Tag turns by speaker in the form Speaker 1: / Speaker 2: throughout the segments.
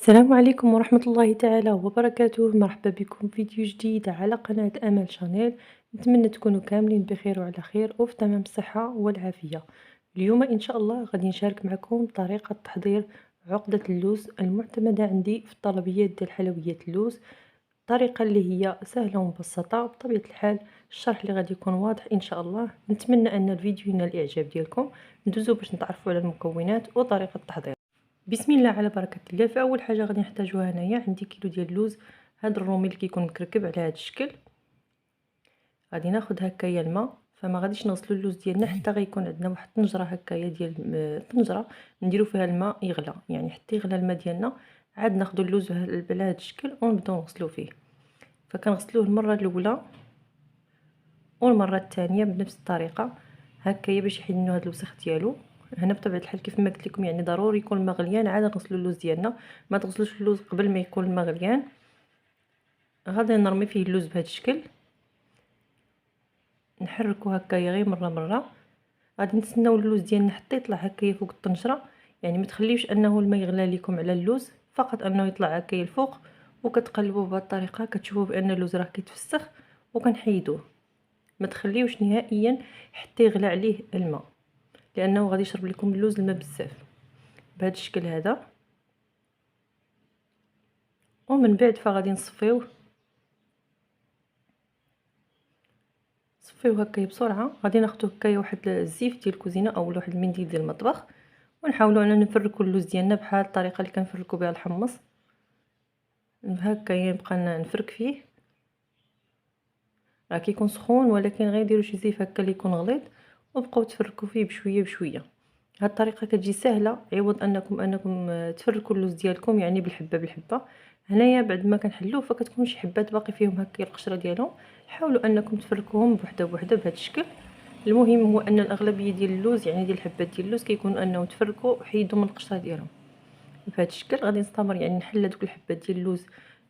Speaker 1: السلام عليكم ورحمة الله تعالى وبركاته. مرحبا بكم في فيديو جديد على قناة أمل شانيل. نتمنى تكونوا كاملين بخير وعلى خير وفي تمام الصحة والعافية. اليوم إن شاء الله غادي نشارك معكم طريقة تحضير عقدة اللوز المعتمدة عندي في الطلبيات ديال حلويات اللوز. طريقة اللي هي سهلة ومبسطة بطبيعة الحال. الشرح اللي غادي يكون واضح إن شاء الله. نتمنى أن الفيديو ينال الإعجاب ديالكم. ندوزو باش نتعرفوا على المكونات وطريقة التحضير. بسم الله على بركه الله. فاول حاجه غادي نحتاجوها هنايا عندي كيلو ديال اللوز. هذا الرومي اللي كيكون مكركب على هذا الشكل. غادي ناخذ هكايا الماء، فما غاديش نغسلوا اللوز ديالنا حتى غيكون عندنا واحد الطنجره هكايا ديال الطنجره نديروا فيها الماء يغلى، يعني حتى يغلى الماء ديالنا عاد ناخذوا اللوز على هذا الشكل ونبداو نغسلوا فيه. فكنغسلوه المره الاولى والمره الثانيه بنفس الطريقه هكايا باش يحيد منه هذا الوسخ ديالو. هنا بطبيعه الحال كيف ما قلت لكم يعني ضروري يكون الماء غليان عاد نغسلوا اللوز ديالنا. ما تغسلوش اللوز قبل ما يكون الماء غليان. غادي نرمي فيه اللوز بهذا الشكل، نحركو هكايا غير مره غادي نتسناو اللوز ديالنا حتى يطلع هكايا فوق الطنجره، يعني ما تخليوش انه الماء يغلى لكم على اللوز، فقط انه يطلع هكايا الفوق وكتقلبوه بهذه الطريقه كتشوفوا بان اللوز راه كيتفسخ وكنحيدوه. ما تخليوش نهائيا حتى يغلى عليه الماء لانه غادي يشرب لكم اللوز الماء بزاف بهذا الشكل هذا. ومن بعد فغادي نصفيوه هكايا بسرعه. غادي ناخذ هكايا واحد الزيف ديال الكوزينه او واحد المنديل ديال المطبخ ونحاولوا اننا نفركوا اللوز ديالنا بحال الطريقه اللي كنفركوا بها الحمص. هكايا نبقى نفرك فيه. راه كيكون سخون ولكن غير ديروا شي زيف هكا اللي يكون غليظ وبقاو تفركوا فيه بشويه بشويه. هاد الطريقه كتجي سهله عوض انكم تفركوا اللوز ديالكم يعني بالحبه بالحبه. هنايا بعد ما كنحلوه فكتكون شي حبات باقي فيهم هكا القشره ديالهم، حاولوا انكم تفركوهم بوحده بوحده بهذا الشكل. المهم هو ان الاغلبيه ديال اللوز يعني ديال الحبات ديال اللوز كيكون انه تفركوا وحيدوا من القشره ديالهم بهذا الشكل. غادي نستمر يعني نحل هذوك الحبات ديال اللوز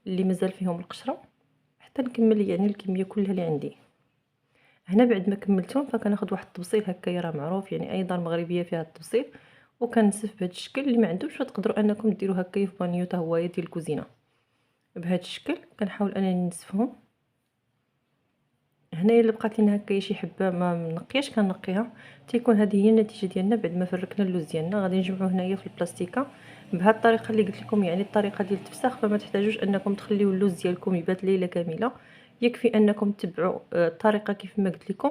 Speaker 1: اللي مازال فيهم القشره حتى نكمل يعني الكميه كلها اللي عندي. هنا بعد ما كملتهم فكناخذ واحد الطبسيل هكايا راه معروف يعني اي دار مغربيه فيها الطبسيل، وكنسف بهذا الشكل. اللي ما عندوش فتقدروا انكم ديروا هكايا في بانيو حتى هو ديال الكوزينه بهذا الشكل. كنحاول انني نسفهم. هنايا الا بقات لينا هكايا شي حبه ما منقياش كنقيها. تيكون هذه هي النتيجه ديالنا بعد ما فركنا اللوز ديالنا. غادي نجمعوه هنايا في البلاستيكه بهذه الطريقه اللي قلت لكم، يعني الطريقه ديال التفسخ. فما تحتاجوش انكم تخليو اللوز ديالكم يبات ليله كامله، يكفي انكم تتبعوا الطريقه كيف ما قلت لكم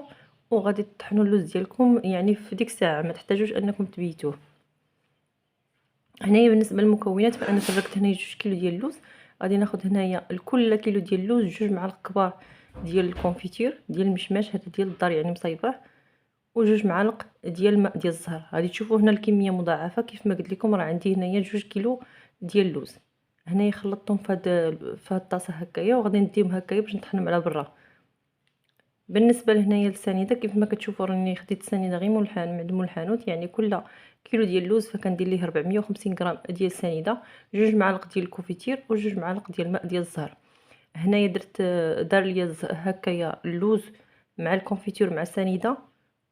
Speaker 1: وغادي تطحنوا اللوز ديالكم يعني في ديك الساعه، ما تحتاجوش انكم تبيتوه. هنايا بالنسبه للمكونات فانا فركت هنايا 2 كيلو ديال اللوز. غادي ناخذ هنايا لكل كيلو ديال اللوز 2 معالق كبار ديال الكونفيتير ديال المشماش، هذا ديال الدار يعني مصايباه، و2 معالق ديال الماء ديال الزهر. غادي تشوفوا هنا الكميه مضاعفه كيف ما قلت لكم. راه عندي هنايا 2 كيلو ديال اللوز. هنايا خلطتهم في هاد الطاسه هكايا وغادي نديهم هكايا باش نطحنهم على برا. بالنسبه لهنايا للسنيده كيف ما كتشوفوا راني خديت السنيده غير من الحانوت، يعني كل كيلو ديال اللوز فكندير ليه 450 غرام ديال السنيده، 2 معالق ديال الكونفيتير و2 معالق ديال الماء ديال الزهر. هنايا درت دار ليا هكايا اللوز مع الكونفيتير مع السنيده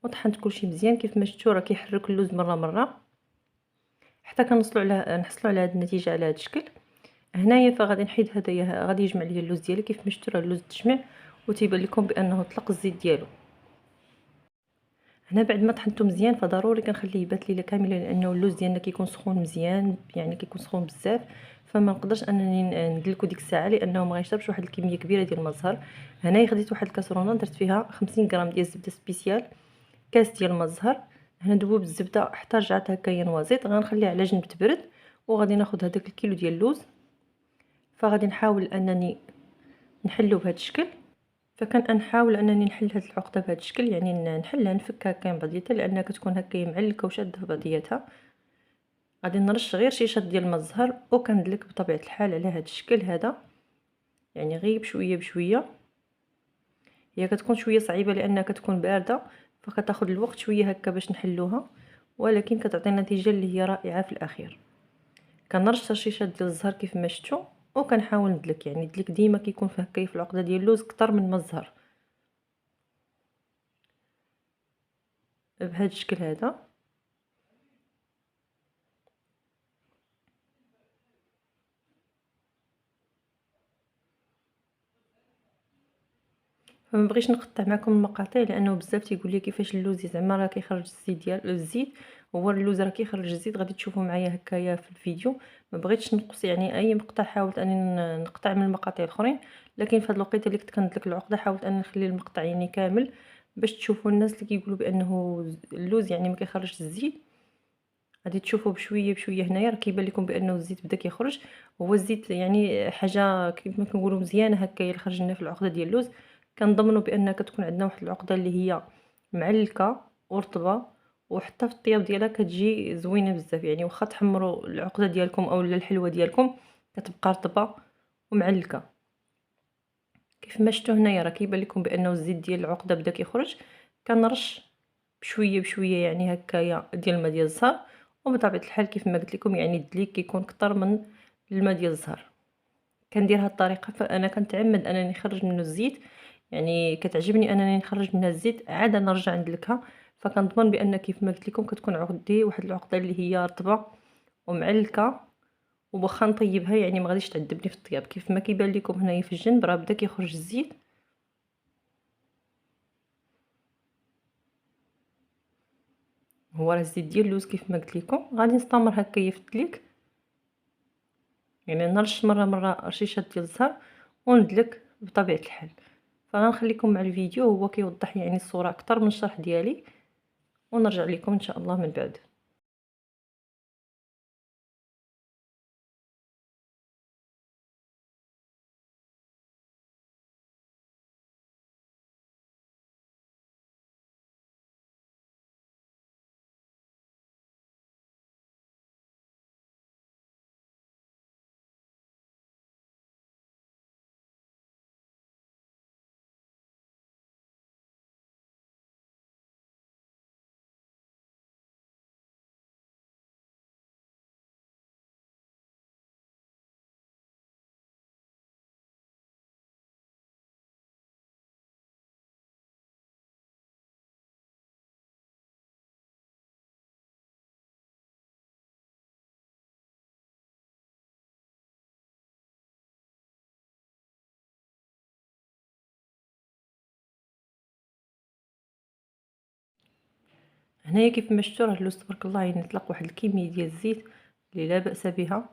Speaker 1: وطحنت كلشي مزيان. كيف ما شفتوا راه كيحرك اللوز مره حتى نحصلوا على هذه النتيجه على هذا الشكل. هنايا فغادي نحيد هدايا غادي يجمع ليا اللوز ديالي. كيف ما شفتوا راه اللوز تجمع وتيبان لكم بانه طلق الزيت ديالو. هنا بعد ما طحنته مزيان فضروري كنخليه يبات ليله كامله لانه اللوز ديالنا كيكون سخون مزيان، يعني كيكون سخون بزاف، فما نقدرش انني ندلكو ديك الساعه لانه ما غيشربش واحد الكميه كبيره ديال الماء الزهر. هنايا خديت واحد الكاسرونه درت فيها 50 غرام ديال الزبده سبيسيال، كاس ديال الماء الزهر. هنا ندوب الزبده حتى رجعت هكايا نوازيط، غنخليها على جنب تبرد. وغادي ناخذ هذاك الكيلو ديال اللوز فغادي نحاول انني نحلو بهذا الشكل. نحاول انني نحل هذه العقده بهذا الشكل، يعني نحلها نفكها هكا من بعضياتها لانها كتكون هكا معلكه وشاده في بعضياتها. غادي نرش غير شي شط ديال الماء الزهر وكندلك بطبيعه الحال على هذا الشكل هذا، يعني غير بشويه بشويه. هي كتكون شويه صعيبه لانها كتكون بارده فكتاخذ الوقت شويه هكا باش نحلوها، ولكن كتعطي نتيجه اللي هي رائعه في الاخير. كنرش رشيشه ديال الزهر كيف ما شفتوا وكنحاول ندلك، يعني الدلك ديما كيكون فيه كيف العقده ديال اللوز اكثر من الماء الزهر بهذا الشكل هذا. فما بغيتش نقطع معكم المقاطع لانه بزاف تيقول لي كيفاش اللوز زعما راه كيخرج الزيت ديال الزيت. هو اللوز راه كيخرج الزيت، غادي تشوفوا معايا هكايا في الفيديو. ما بغيتش نقص يعني اي مقطع، حاولت اني نقطع من المقاطع الاخرين، لكن في هذه الوقيته اللي كنت كندلك العقده حاولت اني نخلي المقطع يعني كامل باش تشوفوا الناس اللي كيقولوا بانه اللوز يعني ما كيخرجش الزيت. غادي تشوفوا بشويه بشويه هنايا راه كيبان لكم بانه الزيت بدا كيخرج. هو الزيت يعني حاجه كيف ما كنقولوا مزيانه هكايا اللي خرج لنا في العقده ديال اللوز. كنضمنوا بان كتكون عندنا واحد العقده اللي هي معلكه ورطبه، وحتى في الطياب ديالها كتجي زوينه بزاف. يعني واخا تحمروا العقده ديالكم او الحلوه ديالكم كتبقى رطبه ومعلكه. كيف ما شفتوا هنايا راه كيبان لكم بانه الزيت ديال العقده بدا كيخرج. كنرش بشويه بشويه يعني هكايا ديال الماء ديال الزهر، وبطبيعه الحال كيف ما قلت لكم يعني الدليك كيكون كتر من الماء ديال الزهر. كندير هاد الطريقه فانا كنتعمد انني نخرج منه الزيت، يعني كتعجبني انني نخرج منها الزيت عاد نرجع ندلكها. فكنضمن بان كيف ما قلت لكم كتكون عقدي واحد العقده اللي هي رطبه ومعلكه، وبخا نطيبها يعني ما غاديش تعذبني في الطياب. كيف ما كيبان لكم هنايا في الجنب راه بدا كيخرج الزيت. هو راه الزيت ديال اللوز كيف ما قلت لكم. غادي نستمر هكايا في الدليك، يعني نرش مره رشيشه ديال الزهر وندلك بطبيعه الحال. فغنخليكم مع الفيديو، هو كيوضح يعني الصوره اكثر من الشرح ديالي، ونرجع لكم ان شاء الله من بعد. هنايا كيف ما شفتوا راه اللوز تبارك الله يعني طلق واحد الكميه ديال الزيت اللي لا باس بها.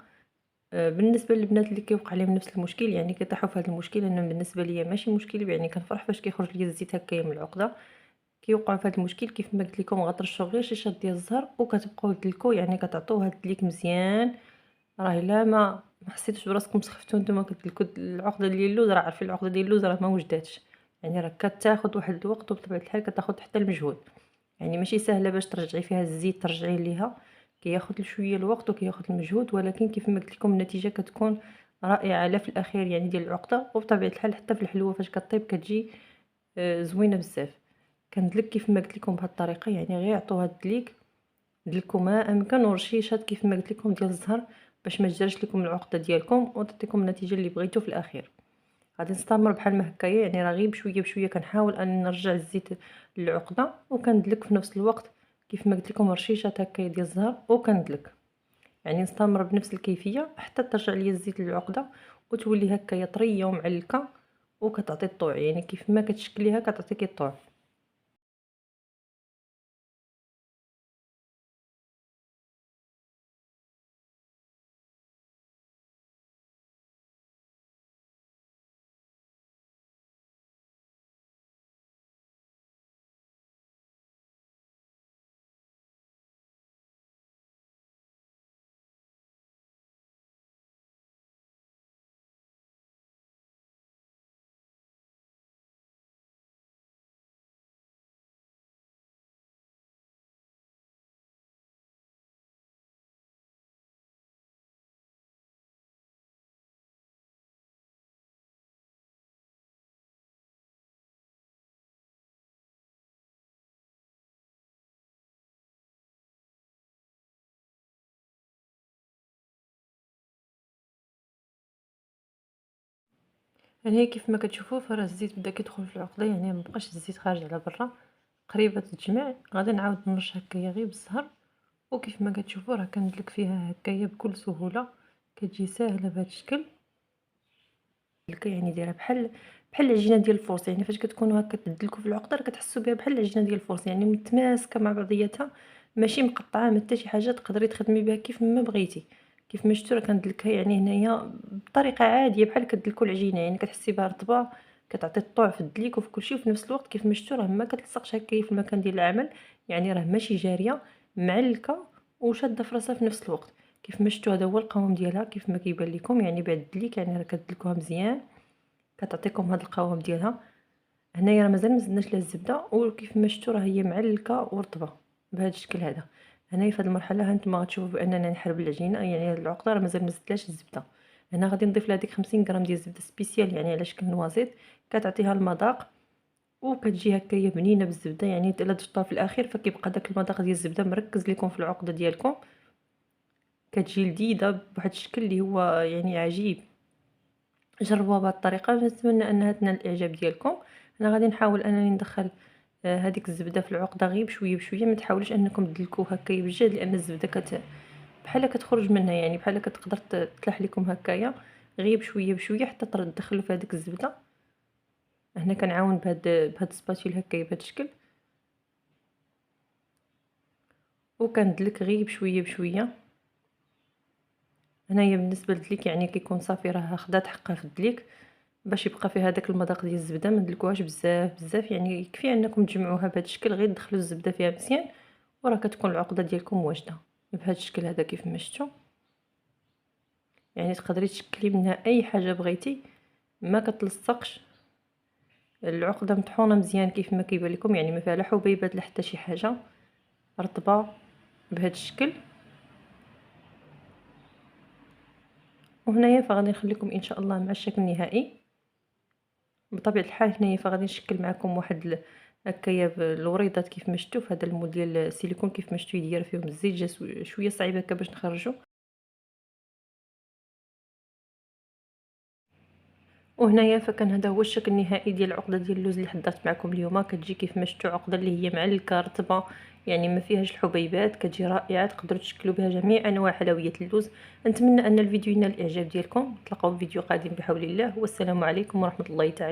Speaker 1: بالنسبه للبنات اللي كيوقع عليهم نفس المشكل يعني كيطيحوا في هذا المشكل، انا بالنسبه ليا ماشي مشكل، يعني كنفرح فاش كيخرج لي الزيت هكايا من العقده. كيوقعوا في هذا المشكل كيف ما قلت لكم غترشوا غير شيشه ديال الزهر وكتبقاو تدلكوا، يعني كتعطوه هاد الدليك مزيان. راه الا ما حسيتوش براسكم سخفتوا نتوما كتدلكوا العقده ديال اللوز، راه عارفين العقده ديال اللوز راه ما وجداتش، يعني راه كتاخذ واحد الوقت وبطبيعه الحال كتاخذ حتى المجهود. يعني ماشي سهله باش ترجعي فيها الزيت ترجعي ليها، كياخذ شويه الوقت وكياخذ المجهود، ولكن كيف ما قلت لكم النتيجه كتكون رائعه لا في الاخير يعني ديال العقده. وبطبيعه الحال حتى في الحلوه فاش كطيب كتجي زوينه بزاف. كندلك كيف ما قلت لكم بهذه الطريقه، يعني غير عطوها الدليك، دلكوا ما امكن ورشيشات كيف ما قلت لكم ديال الزهر باش ما تجرش لكم العقده ديالكم وتعطيكم النتيجه اللي بغيتو في الاخير. غادي نستمر بحال ما هكايا، يعني راه غير بشويه بشويه كنحاول ان نرجع الزيت للعقده وكندلك في نفس الوقت كيف ما قلت لكم رشيشات هكايا ديال الزهر وكندلك. يعني نستمر بنفس الكيفيه حتى ترجع لي الزيت للعقده وتولي هكايا طريه ومعلكه وكتعطي الطوع، يعني كيف ما كتشكليها كتعطيكي الطوع. يعني هي كيف ما كتشوفوا فراه الزيت بدا كيدخل في العقده، يعني ما بقاش الزيت خارج على برا، قريبه تتجمع. غادي نعاود نرش هكايا غير بالزهر، وكيف ما كتشوفوا راه كندلك فيها هكايا بكل سهوله، كتجي ساهله بهذا الشكل. يعني دايره بحال العجينه ديال الفورص، يعني فاش كتكونوا هكا تدلكوا في العقده راه كتحسوا بها بحال العجينه ديال الفورص، يعني متماسكه مع بعضياتها، ماشي مقطعه ما حتى شي حاجه، تقدري تخدمي بها كيف ما بغيتي. كيف ما شفتوا راه كندلكها يعني هنايا بطريقه عاديه بحال كتدلكوا العجينه، يعني كتحسي بها رطبه، كتعطي الطوع في الدليك وفي كلشي، وفي نفس الوقت كيف ما شفتوا راه ما كتلصقش هكايا في المكان ديال العمل، يعني راه ماشي جاريه، معلكه وشاده في راسها في نفس الوقت. كيف ما شفتوا هذا هو القوام ديالها كيف ما كيبان لكم، يعني بعد الدليك يعني راه كتدلكوها مزيان، كتعطيكم هذا القوام ديالها. هنايا راه مازال ما زدناش لها الزبده، وكيف ما شفتوا راه هي معلكه ورطبه بهذا الشكل هذا. هنايا في هذه المرحله ها نتوما غتشوفوا باننا نحرب العجينه، يعني هاد العقده راه مازال ما زدتلهاش الزبده. هنا غادي نضيف لها ديك 50 غرام ديال الزبده سبيسيال، يعني على شكل نوازيط، كتعطيها المذاق وكتجي هكايا بنينه بالزبده، يعني الا ضفتوها في الاخير فكيبقى داك المذاق ديال الزبده مركز لكم في العقده ديالكم، كتجي لذيذه بواحد الشكل اللي هو يعني عجيب. جربوها بهذه الطريقه، نتمنى انها تنال الاعجاب ديالكم. انا غادي نحاول انني ندخل هذيك الزبده في العقده غير بشويه بشويه، ما تحاولوش انكم تدلكوها هكايا بجد، لان الزبده بحال كتخرج منها، يعني بحال كتقدر تلاح لكم هكايا، غير بشويه بشويه حتى تدخلوا في هذيك الزبده. هنا كنعاون بهاد السباتيل هكايا بهذا الشكل، وكندلك غير بشويه بشويه. هنايا بالنسبه للدليك يعني كيكون صافي، راه خدات حقها في الدليك، باش يبقى فيها داك المذاق ديال الزبده ما ندلكوهاش بزاف بزاف، يعني يكفي انكم تجمعوها بهذا الشكل، غير تدخلوا الزبده فيها مزيان وراه كتكون العقده ديالكم واجده بهذا الشكل هذا كيف ما شفتوا. يعني تقدري تشكلي منها اي حاجه بغيتي، ما كتلصقش، العقده مطحونه مزيان كيف ما كيبان لكم، يعني ما فيها لا حبيبات لا حتى شي حاجه، رطبه بهذا الشكل. وهنايا فغادي نخليكم ان شاء الله مع الشكل النهائي. بطبيعه الحال هنايا فغادي نشكل معكم واحد هكايا بالوريضات كيف ما شفتوا في هذا المول ديال السيليكون، كيف ما شفتوا يدير فيهم الزيت، جا شويه صعيب هكا باش نخرجوا. وهنايا فكان هذا هو الشكل النهائي ديال العقده ديال اللوز اللي حضرت معكم اليوم. كتجي كيف ما شفتوا عقده اللي هي معلكه رطبه، يعني ما فيهاش الحبيبات، كتجي رائعه، تقدروا تشكلوا بها جميع انواع حلويات اللوز. نتمنى ان الفيديو ينال الاعجاب ديالكم. نتلاقاو في فيديو قادم بحول الله، والسلام عليكم ورحمه الله تعالى